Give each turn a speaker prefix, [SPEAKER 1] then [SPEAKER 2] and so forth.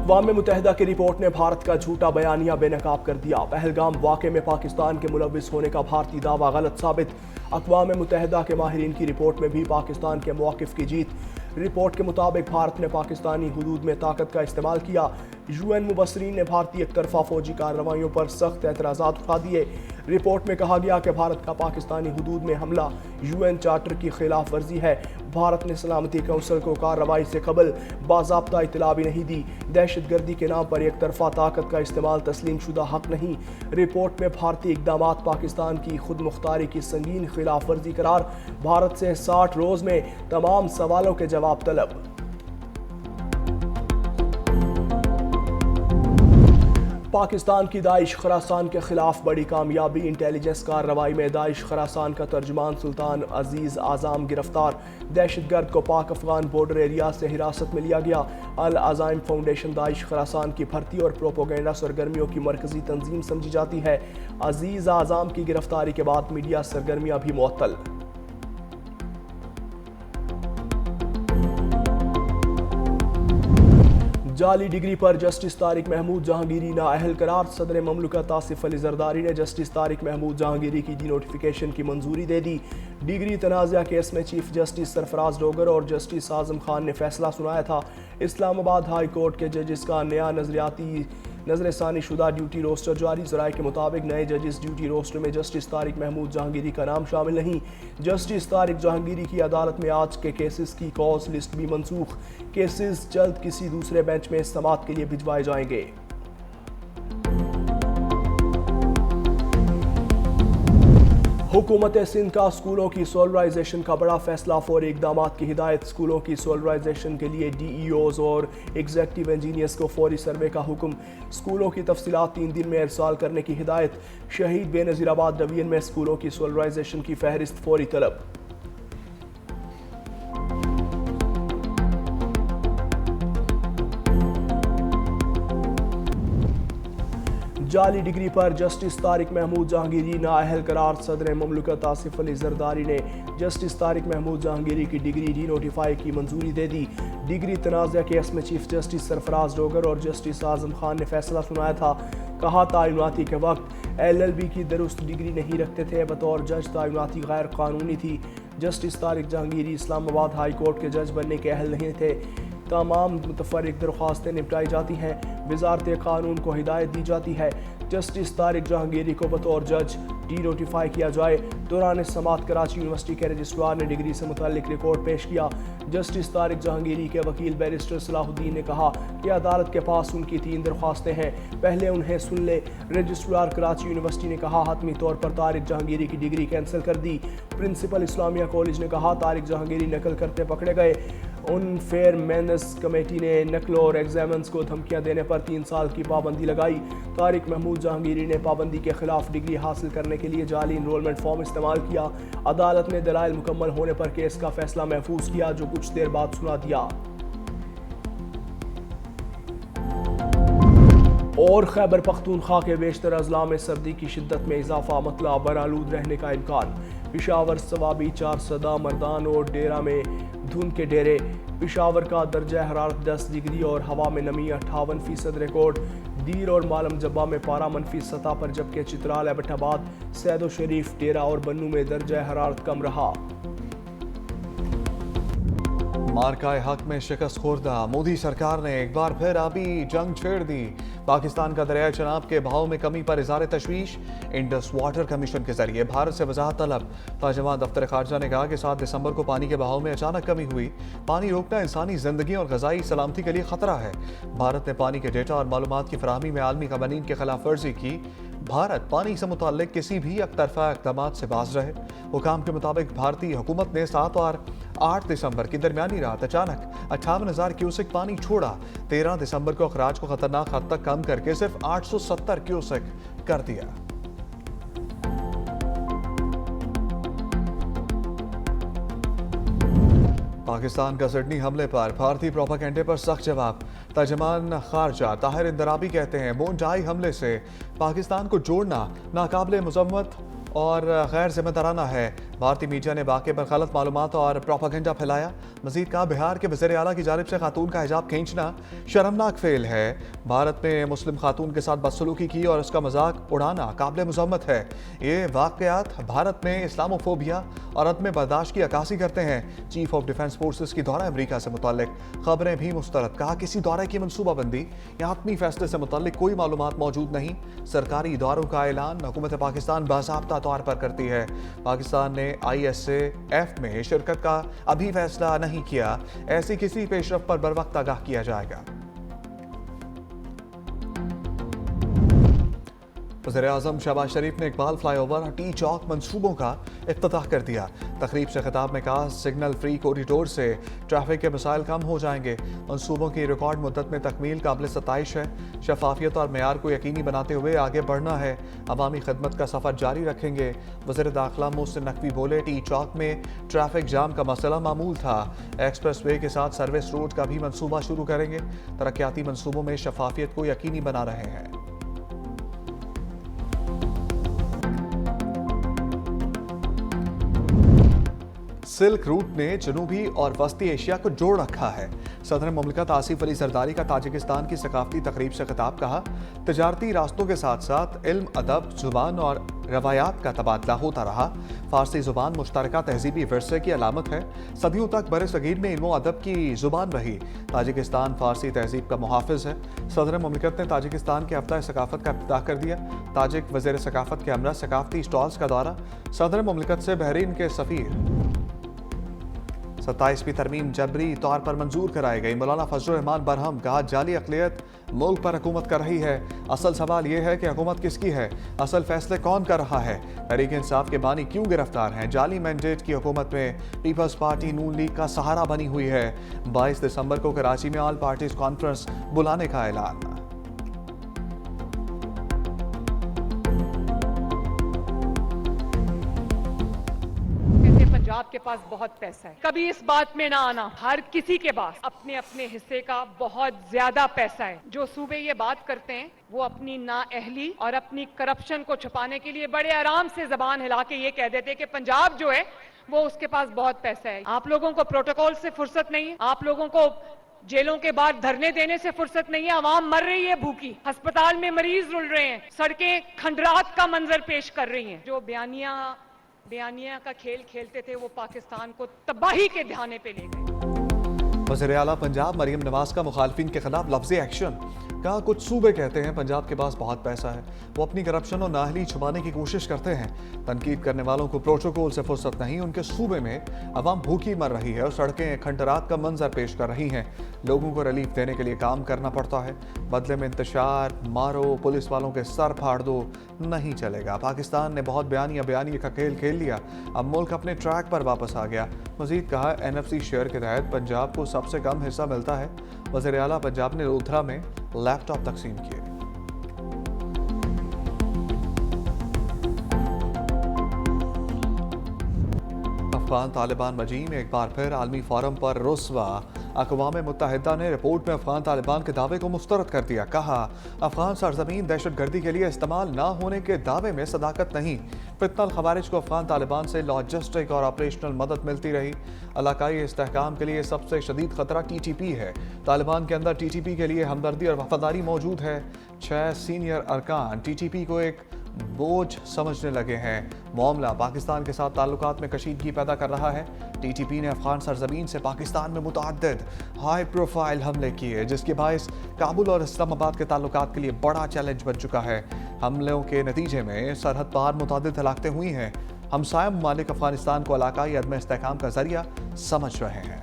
[SPEAKER 1] اقوام متحدہ کی رپورٹ نے بھارت کا جھوٹا بیانیہ بے نقاب کر دیا۔ پہلگام واقعے میں پاکستان کے ملوث ہونے کا بھارتی دعویٰ غلط ثابت۔ اقوام متحدہ کے ماہرین کی رپورٹ میں بھی پاکستان کے موقف کی جیت۔ رپورٹ کے مطابق بھارت نے پاکستانی حدود میں طاقت کا استعمال کیا۔ یو این مبصرین نے بھارتی ایک طرفہ فوجی کارروائیوں پر سخت اعتراضات اٹھا دیے۔ رپورٹ میں کہا گیا کہ بھارت کا پاکستانی حدود میں حملہ یو این چارٹر کی خلاف ورزی ہے۔ بھارت نے سلامتی کونسل کو کارروائی سے قبل باضابطہ اطلاع بھی نہیں دی۔ دہشت گردی کے نام پر ایک طرفہ طاقت کا استعمال تسلیم شدہ حق نہیں۔ رپورٹ میں بھارتی اقدامات پاکستان کی خود مختاری کی سنگین خلاف ورزی قرار۔ بھارت سے 60 روز میں تمام سوالوں کے جواب طلب۔ پاکستان کی داعش خراسان کے خلاف بڑی کامیابی۔ انٹیلیجنس کارروائی میں داعش خراسان کا ترجمان سلطان عزیز اعظم گرفتار۔ دہشت گرد کو پاک افغان بارڈر ایریا سے حراست میں لیا گیا۔ العزائم فاؤنڈیشن داعش خراسان کی بھرتی اور پروپیگنڈا سرگرمیوں کی مرکزی تنظیم سمجھی جاتی ہے۔ عزیز اعظم کی گرفتاری کے بعد میڈیا سرگرمیاں بھی معطل۔ جعلی ڈگری پر جسٹس طارق محمود جہانگیری نااہل قرار۔ صدر مملکت آصف علی زرداری نے جسٹس طارق محمود جہانگیری کی ڈی نوٹیفیکیشن کی منظوری دے دی۔ ڈگری تنازعہ کیس میں چیف جسٹس سرفراز ڈوگر اور جسٹس اعظم خان نے فیصلہ سنایا تھا۔ اسلام آباد ہائی کورٹ کے ججز کا نیا نظر ثانی شدہ ڈیوٹی روسٹر جاری۔ ذرائع کے مطابق نئے ججز ڈیوٹی روسٹر میں جسٹس طارق محمود جہانگیری کا نام شامل نہیں۔ جسٹس طارق جہانگیری کی عدالت میں آج کے کیسز کی کاز لسٹ بھی منسوخ۔ کیسز جلد کسی دوسرے بینچ میں سماعت کے لیے بھجوائے جائیں گے۔ حکومت سندھ کا اسکولوں کی سولرائزیشن کا بڑا فیصلہ، فوری اقدامات کی ہدایت۔ اسکولوں کی سولرائزیشن کے لیے ڈی ای اوز اور ایگزیکٹو انجینئرز کو فوری سروے کا حکم۔ اسکولوں کی تفصیلات 3 دن میں ارسال کرنے کی ہدایت۔ شہید بے نظیر آباد ڈویژن میں اسکولوں کی سولرائزیشن کی فہرست فوری طلب۔ جعلی ڈگری پر جسٹس طارق محمود جہانگیری نااہل قرار۔ صدر مملکت آصف علی زرداری نے جسٹس طارق محمود جہانگیری کی ڈگری ڈی نوٹیفائی کی منظوری دے دی۔ ڈگری تنازعہ کیس میں چیف جسٹس سرفراز ڈوگر اور جسٹس اعظم خان نے فیصلہ سنایا تھا۔ کہا تعیناتی کے وقت LLB کی درست ڈگری نہیں رکھتے تھے، بطور جج تعیناتی غیر قانونی تھی۔ جسٹس طارق جہانگیری اسلام آباد ہائی کورٹ کے جج بننے کے اہل نہیں تھے۔ تمام متفرق درخواستیں نپٹائی جاتی ہیں۔ وزارت قانون کو ہدایت دی جاتی ہے جسٹس طارق جہانگیری کو بطور جج ڈی نوٹیفائی کیا جائے۔ دوران سماعت کراچی یونیورسٹی کے رجسٹرار نے ڈگری سے متعلق رپورٹ پیش کیا۔ جسٹس طارق جہانگیری کے وکیل بیرسٹر صلاح الدین نے کہا کہ عدالت کے پاس ان کی 3 درخواستیں ہیں، پہلے انہیں سن لے۔ رجسٹرار کراچی یونیورسٹی نے کہا حتمی طور پر طارق جہانگیری کی ڈگری کینسل کر دی۔ پرنسپل اسلامیہ کالج نے کہا طارق جہانگیری نقل کرتے پکڑے گئے۔ ان فیئر مینس کمیٹی نے نقل اور ایگزامنز کو دھمکیاں دینے پر 3 سال کی پابندی لگائی۔ طارق محمود جہانگیری نے پابندی کے خلاف ڈگری حاصل کرنے کے لیے جعلی انرولمنٹ فارم استعمال کیا۔ عدالت نے دلائل مکمل ہونے پر کیس کا فیصلہ محفوظ کیا، جو کچھ دیر بعد سنا دیا۔ اور خیبر پختونخوا کے بیشتر اضلاع میں سردی کی شدت میں اضافہ، مطلع برآلود رہنے کا امکان۔ پشاور، صوابی، 4 سدہ، مردان اور ڈیرہ میں دھند کے ڈیرے۔ پشاور کا درجہ حرارت 10 ڈگری اور ہوا میں نمی 58% ریکارڈ۔ دیر اور مالم جبہ میں پارہ منفی سطح پر، جبکہ چترال، ایبٹ آباد، سید و شریف، ڈیرہ اور بنوں میں درجہ حرارت کم رہا۔
[SPEAKER 2] مارکہ حق میں شکست خوردہ، مودی سرکار نے ایک بار پھر آبی جنگ چھیڑ دی۔ پاکستان کا دریائے چناب کے بہاؤ میں کمی پر اظہار تشویش۔ انڈس واٹر کمیشن کے ذریعے بھارت سے وضاحت طلب۔ ترجمان دفتر خارجہ نے کہا کہ 7 دسمبر کو پانی کے بہاؤ میں اچانک کمی ہوئی۔ پانی روکنا انسانی زندگی اور غذائی سلامتی کے لیے خطرہ ہے۔ بھارت نے پانی کے ڈیٹا اور معلومات کی فراہمی میں عالمی قوانین کی خلاف ورزی کی۔ بھارت پانی سے متعلق کسی بھی یک طرفہ اقدامات سے باز رہے۔ حکام کے مطابق بھارتی حکومت نے 7 اور 8 دسمبر کی درمیانی رات اچانک 58,000 کیوسک پانی چھوڑا۔ 13 دسمبر کو اخراج کو خطرناک حد تک کم کر کے صرف 870 کیوسک کر دیا۔ پاکستان کا سڈنی حملے پر بھارتی پروپیگنڈے پر سخت جواب۔ ترجمان خارجہ طاہر اندرابی کہتے ہیں مونٹائی حملے سے پاکستان کو جوڑنا ناقابل مذمت اور غیر ذمہ دارانہ ہے۔ بھارتی میڈیا نے واقعے پر غلط معلومات اور پروپیگنڈا پھیلایا. مزید کہا بہار کے وزیر اعلیٰ کی جانب سے خاتون کا حجاب کھینچنا شرمناک فعل ہے. بھارت میں مسلم خاتون کے ساتھ بدسلوکی کی اور اس کا مذاق اڑانا قابل مذمت ہے. یہ واقعات بھارت میں اسلاموفوبیا اور عدم برداشت کی عکاسی کرتے ہیں. چیف آف ڈیفنس فورسز کی دورہ امریکہ سے متعلق خبریں بھی مسترد. کہا کسی دورے کی منصوبہ بندی یا حتمی فیصلے سے متعلق کوئی معلومات موجود نہیں. سرکاری اداروں کا اعلان حکومت پاکستان باضابطہ طور پر کرتی ہے. پاکستان نے ISAF میں شرکت کا ابھی فیصلہ نہیں کیا. ایسی کسی پیش رفت پر بروقت آگاہ کیا جائے گا. وزیراعظم شہباز شریف نے اقبال فلائی اوور اور ٹی چوک منصوبوں کا افتتاح کر دیا. تقریب سے خطاب میں کہا سگنل فری کوریڈور سے ٹریفک کے مسائل کم ہو جائیں گے. منصوبوں کی ریکارڈ مدت میں تکمیل قابل ستائش ہے. شفافیت اور معیار کو یقینی بناتے ہوئے آگے بڑھنا ہے. عوامی خدمت کا سفر جاری رکھیں گے. وزیر داخلہ محسن نقوی بولے ٹی چوک میں ٹریفک جام کا مسئلہ معمول تھا. ایکسپریس وے کے ساتھ سروس روڈ کا بھی منصوبہ شروع کریں گے. ترقیاتی منصوبوں میں شفافیت کو یقینی بنا رہے ہیں. سلک روٹ نے جنوبی اور وسطی ایشیا کو جوڑ رکھا ہے. صدر مملکت آصف علی زرداری کا تاجکستان کی ثقافتی تقریب سے خطاب. کہا تجارتی راستوں کے ساتھ ساتھ علم، ادب، زبان اور روایات کا تبادلہ ہوتا رہا. فارسی زبان مشترکہ تہذیبی ورثے کی علامت ہے. صدیوں تک برِ صغیر میں علم و ادب کی زبان رہی. تاجکستان فارسی تہذیب کا محافظ ہے. صدر مملکت نے تاجکستان کے ہفتہ ثقافت کا افتتاح کر دیا. تاجک وزیر ثقافت کے ہمراہ ثقافتی اسٹالز کا دورہ. صدر مملکت سے بحرین کے سفیر. 27ویں ترمیم جبری طور پر منظور کرائی گئی. مولانا فضل الرحمان برہم. کہا جعلی اقلیت ملک پر حکومت کر رہی ہے. اصل سوال یہ ہے کہ حکومت کس کی ہے؟ اصل فیصلے کون کر رہا ہے؟ تحریک انصاف کے بانی کیوں گرفتار ہیں؟ جعلی مینڈیٹ کی حکومت میں پیپلز پارٹی نون لیگ کا سہارا بنی ہوئی ہے. 22 دسمبر کو کراچی میں آل پارٹیز کانفرنس بلانے کا اعلان.
[SPEAKER 3] پنجاب کے پاس بہت پیسہ ہے. کبھی اس بات میں نہ آنا. ہر کسی کے پاس اپنے اپنے حصے کا بہت زیادہ پیسہ ہے. جو صوبے یہ بات کرتے ہیں وہ اپنی نااہلی اور اپنی کرپشن کو چھپانے کے لیے بڑے آرام سے زبان ہلا کے یہ کہہ دیتے کہ پنجاب جو ہے وہ اس کے پاس بہت پیسہ ہے. آپ لوگوں کو پروٹوکول سے فرصت نہیں ہے. آپ لوگوں کو جیلوں کے بعد دھرنے دینے سے فرصت نہیں ہے. عوام مر رہی ہے بھوکی. ہسپتال میں مریض رل رہے ہیں. سڑکیں کھنڈرات کا منظر پیش کر رہی ہیں. جو بیانیہ کا کھیل کھیلتے تھے وہ پاکستان کو تباہی کے دھانے پہ لے گئے.
[SPEAKER 2] وزیر اعلیٰ پنجاب مریم نواز کا مخالفین کے خلاف لفظی ایکشن. کہا کچھ صوبے کہتے ہیں پنجاب کے پاس بہت پیسہ ہے. وہ اپنی کرپشن اور نااہلی چھپانے کی کوشش کرتے ہیں. تنقید کرنے والوں کو پروٹوکول سے فرصت نہیں. ان کے صوبے میں عوام بھوکی مر رہی ہے اور سڑکیں کھنڈرات کا منظر پیش کر رہی ہیں. لوگوں کو ریلیف دینے کے لیے کام کرنا پڑتا ہے. بدلے میں انتشار، مارو، پولیس والوں کے سر پھاڑ دو نہیں چلے گا. پاکستان نے بہت بیانیہ کا کھیل کھیل لیا. اب ملک اپنے ٹریک پر واپس آ گیا. مزید کہا NFC شیئر کے تحت پنجاب کو سب سے کم حصہ ملتا ہے. وزیر اعلیٰ پنجاب نے لودھرا میں لیپ ٹاپ تقسیم کیے. افغان طالبان مجیم ایک بار پھر عالمی فورم پر رسوا. اقوام متحدہ نے رپورٹ میں افغان طالبان کے دعوے کو مسترد کر دیا. کہا افغان سرزمین دہشت گردی کے لیے استعمال نہ ہونے کے دعوے میں صداقت نہیں. فتنہ الخوارج کو افغان طالبان سے لاجسٹک اور آپریشنل مدد ملتی رہی. علاقائی استحکام کے لیے سب سے شدید خطرہ TTP ہے. طالبان کے اندر TTP کے لیے ہمدردی اور وفاداری موجود ہے. 6 سینئر ارکان TTP کو ایک بوجھ سمجھنے لگے ہیں. معاملہ پاکستان کے ساتھ تعلقات میں کشیدگی پیدا کر رہا ہے. TTP نے افغان سرزمین سے پاکستان میں متعدد ہائی پروفائل حملے کیے جس کے باعث کابل اور اسلام آباد کے تعلقات کے لیے بڑا چیلنج بن چکا ہے. حملوں کے نتیجے میں سرحد پار متعدد ہلاکتیں ہوئی ہیں. ہمسایہ ممالک افغانستان کو علاقائی عدم استحکام کا ذریعہ سمجھ رہے ہیں.